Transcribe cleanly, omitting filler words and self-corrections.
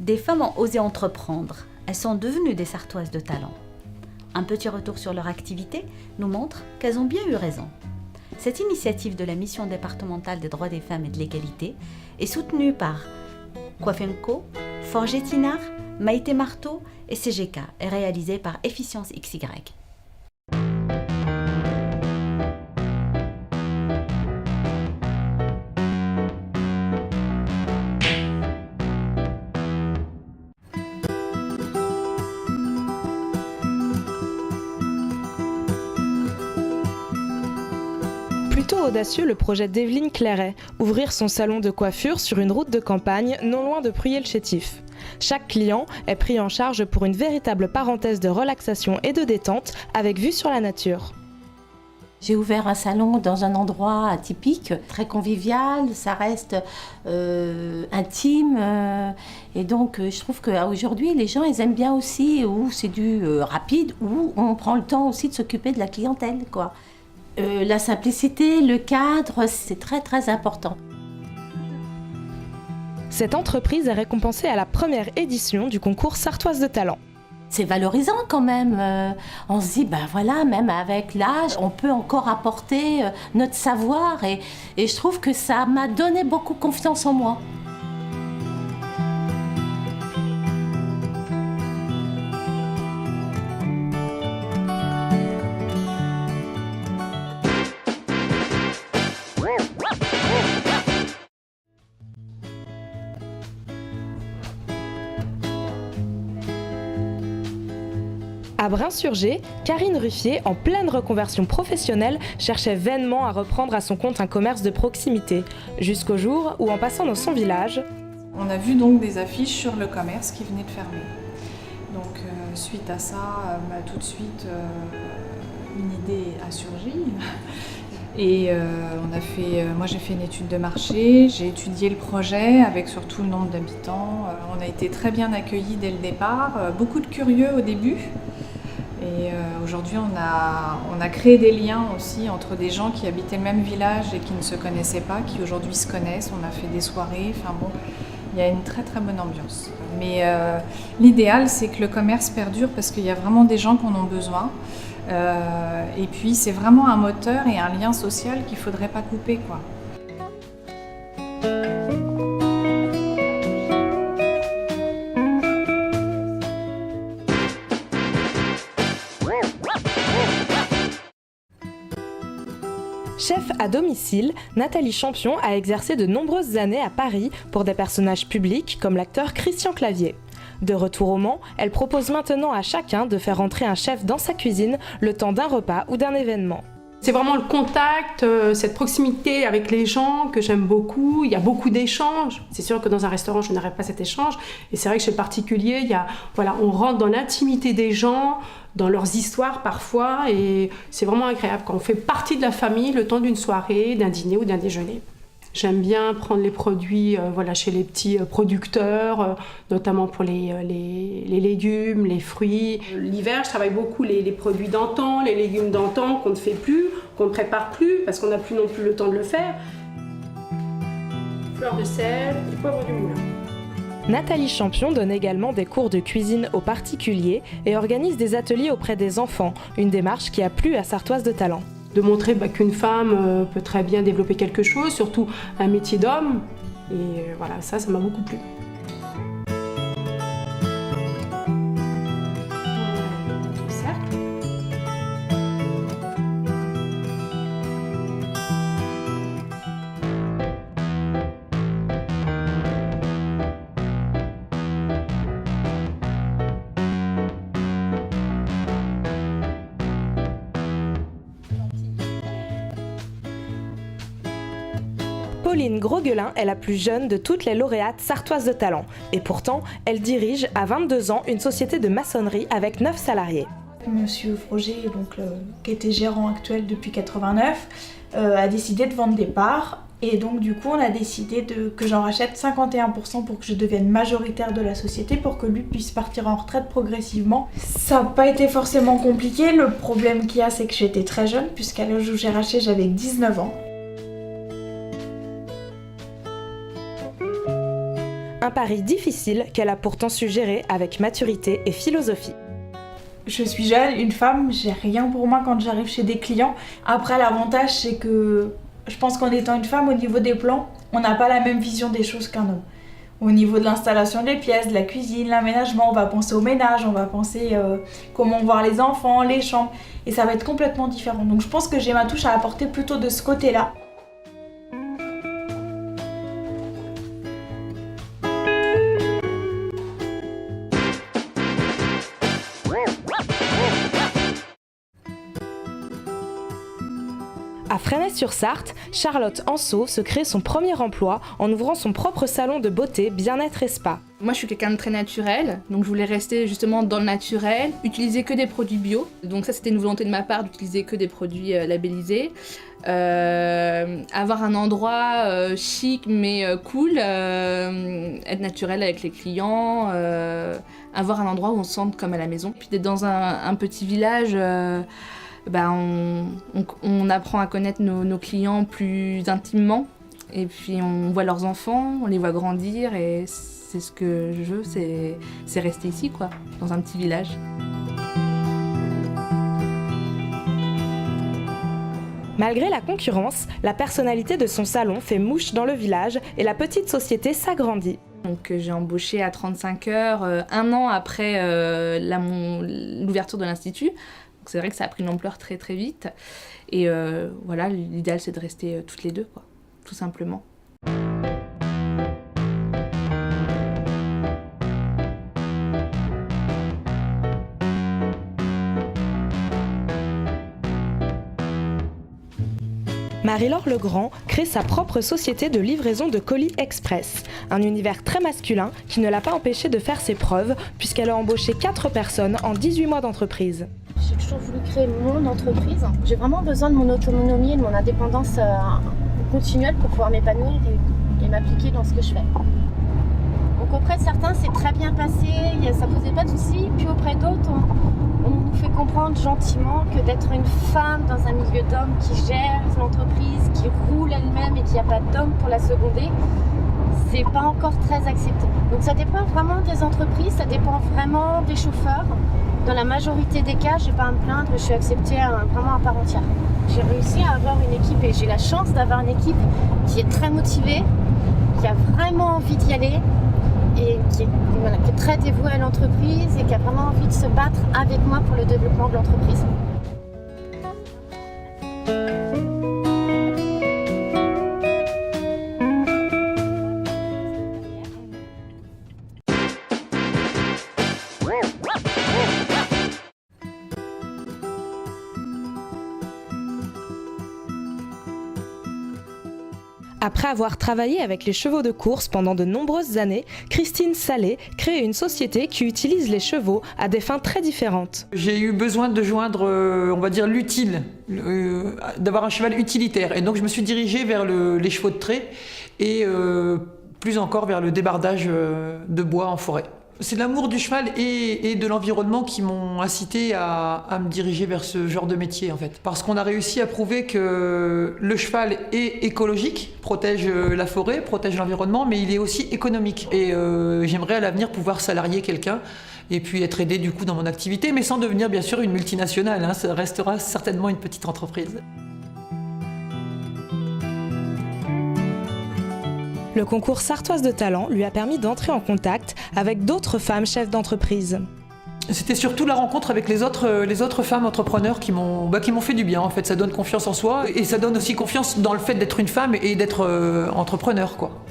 Des femmes ont osé entreprendre. Elles sont devenues des Sartoises de talent. Un petit retour sur leur activité nous montre qu'elles ont bien eu raison. Cette initiative de la mission départementale des droits des femmes et de l'égalité est soutenue par Coiffenco, Forgetinar, Maïté Marteau et CGK et réalisée par Efficience XY. Plutôt audacieux le projet d'Evelyne Clairet, ouvrir son salon de coiffure sur une route de campagne non loin de Pruyé-le-Chétif. Chaque client est pris en charge pour une véritable parenthèse de relaxation et de détente avec vue sur la nature. J'ai ouvert un salon dans un endroit atypique, très convivial, ça reste intime. Et donc je trouve qu'aujourd'hui les gens ils aiment bien aussi où c'est du rapide, où on prend le temps aussi de s'occuper de la clientèle, quoi. La simplicité, le cadre, c'est très très important. Cette entreprise est récompensée à la première édition du concours Sartoise de talent. C'est valorisant quand même. On se dit, ben voilà, même avec l'âge, on peut encore apporter notre savoir. Et je trouve que ça m'a donné beaucoup confiance en moi. À Brin-sur-Gé, Karine Ruffier, en pleine reconversion professionnelle, cherchait vainement à reprendre à son compte un commerce de proximité, jusqu'au jour où, en passant dans son village, on a vu donc des affiches sur le commerce qui venait de fermer. Donc suite à ça, tout de suite, une idée a surgi. Et moi j'ai fait une étude de marché, j'ai étudié le projet avec surtout le nombre d'habitants. On a été très bien accueillis dès le départ, beaucoup de curieux au début. Et aujourd'hui on a créé des liens aussi entre des gens qui habitaient le même village et qui ne se connaissaient pas, qui aujourd'hui se connaissent. On a fait des soirées, enfin bon, il y a une très très bonne ambiance. Mais l'idéal c'est que le commerce perdure parce qu'il y a vraiment des gens qui en ont besoin. Et puis c'est vraiment un moteur et un lien social qu'il ne faudrait pas couper, quoi. Chef à domicile, Nathalie Champion a exercé de nombreuses années à Paris pour des personnages publics comme l'acteur Christian Clavier. De retour au Mans, elle propose maintenant à chacun de faire entrer un chef dans sa cuisine le temps d'un repas ou d'un événement. C'est vraiment le contact, cette proximité avec les gens que j'aime beaucoup. Il y a beaucoup d'échanges. C'est sûr que dans un restaurant, je n'aurais pas cet échange. Et c'est vrai que chez le particulier, on rentre dans l'intimité des gens, dans leurs histoires parfois. Et c'est vraiment agréable quand on fait partie de la famille le temps d'une soirée, d'un dîner ou d'un déjeuner. J'aime bien prendre les produits chez les petits producteurs, notamment pour les légumes, les fruits. L'hiver, je travaille beaucoup les produits d'antan, les légumes d'antan qu'on ne fait plus, qu'on ne prépare plus parce qu'on n'a plus non plus le temps de le faire. Fleur de sel, du poivre du moulin. Nathalie Champion donne également des cours de cuisine aux particuliers et organise des ateliers auprès des enfants, une démarche qui a plu à Sartoise de talent. De montrer qu'une femme peut très bien développer quelque chose, surtout un métier d'homme. Et ça m'a beaucoup plu. Pauline Grosguelin est la plus jeune de toutes les lauréates sartoises de talent. Et pourtant, elle dirige à 22 ans une société de maçonnerie avec 9 salariés. Monsieur Froger, qui était gérant actuel depuis 89, a décidé de vendre des parts. Et donc du coup, on a décidé que j'en rachète 51% pour que je devienne majoritaire de la société pour que lui puisse partir en retraite progressivement. Ça n'a pas été forcément compliqué. Le problème qu'il y a, c'est que j'étais très jeune, puisqu'à l'âge où j'ai racheté, j'avais 19 ans. un pari difficile qu'elle a pourtant su gérer avec maturité et philosophie. Je suis jeune, une femme, j'ai rien pour moi quand j'arrive chez des clients. Après, l'avantage, c'est que je pense qu'en étant une femme, au niveau des plans, on n'a pas la même vision des choses qu'un homme. Au niveau de l'installation des pièces, de la cuisine, l'aménagement, on va penser au ménage, on va penser comment voir les enfants, les chambres, et ça va être complètement différent. Donc je pense que j'ai ma touche à apporter plutôt de ce côté-là. À Fresnay-sur-Sarthe, Charlotte Anceau se crée son premier emploi en ouvrant son propre salon de beauté, bien-être et spa. Moi je suis quelqu'un de très naturel, donc je voulais rester justement dans le naturel, utiliser que des produits bio. Donc ça c'était une volonté de ma part d'utiliser que des produits labellisés. Avoir un endroit chic mais cool, être naturel avec les clients, avoir un endroit où on se sente comme à la maison. Puis d'être dans un petit village, on apprend à connaître nos clients plus intimement. Et puis on voit leurs enfants, on les voit grandir et c'est ce que je veux, c'est rester ici quoi, dans un petit village. Malgré la concurrence, la personnalité de son salon fait mouche dans le village et la petite société s'agrandit. Donc j'ai embauché à 35 heures, un an après l'ouverture de l'institut. Donc c'est vrai que ça a pris une ampleur très très vite. Et voilà, l'idéal c'est de rester toutes les deux, quoi, tout simplement. Marie-Laure Legrand crée sa propre société de livraison de colis express, un univers très masculin qui ne l'a pas empêché de faire ses preuves puisqu'elle a embauché 4 personnes en 18 mois d'entreprise. J'ai toujours voulu créer mon entreprise. J'ai vraiment besoin de mon autonomie et de mon indépendance continuelle pour pouvoir m'épanouir et m'appliquer dans ce que je fais. Donc auprès de certains, c'est très bien passé, ça ne posait pas de soucis. Puis auprès d'autres, on nous fait comprendre gentiment que d'être une femme dans un milieu d'hommes qui gère l'entreprise, qui roule elle-même et qu'il n'y a pas d'homme pour la seconder, c'est pas encore très accepté. Donc ça dépend vraiment des entreprises, ça dépend vraiment des chauffeurs. Dans la majorité des cas, je n'ai pas à me plaindre, je suis acceptée vraiment à part entière. J'ai réussi à avoir une équipe et j'ai la chance d'avoir une équipe qui est très motivée, qui a vraiment envie d'y aller et qui est très dévouée à l'entreprise et qui a vraiment envie de se battre avec moi pour le développement de l'entreprise. Après avoir travaillé avec les chevaux de course pendant de nombreuses années, Christine Salé crée une société qui utilise les chevaux à des fins très différentes. J'ai eu besoin de joindre, on va dire, l'utile, d'avoir un cheval utilitaire. Et donc je me suis dirigée vers les chevaux de trait et plus encore vers le débardage de bois en forêt. C'est l'amour du cheval et de l'environnement qui m'ont incité à me diriger vers ce genre de métier en fait. Parce qu'on a réussi à prouver que le cheval est écologique, protège la forêt, protège l'environnement, mais il est aussi économique. Et j'aimerais à l'avenir pouvoir salarier quelqu'un et puis être aidé du coup dans mon activité, mais sans devenir bien sûr une multinationale, hein. Ça restera certainement une petite entreprise. Le concours Sartoise de talent lui a permis d'entrer en contact avec d'autres femmes chefs d'entreprise. C'était surtout la rencontre avec les autres femmes entrepreneurs qui m'ont fait du bien en fait. Ça donne confiance en soi et ça donne aussi confiance dans le fait d'être une femme et d'être entrepreneur quoi.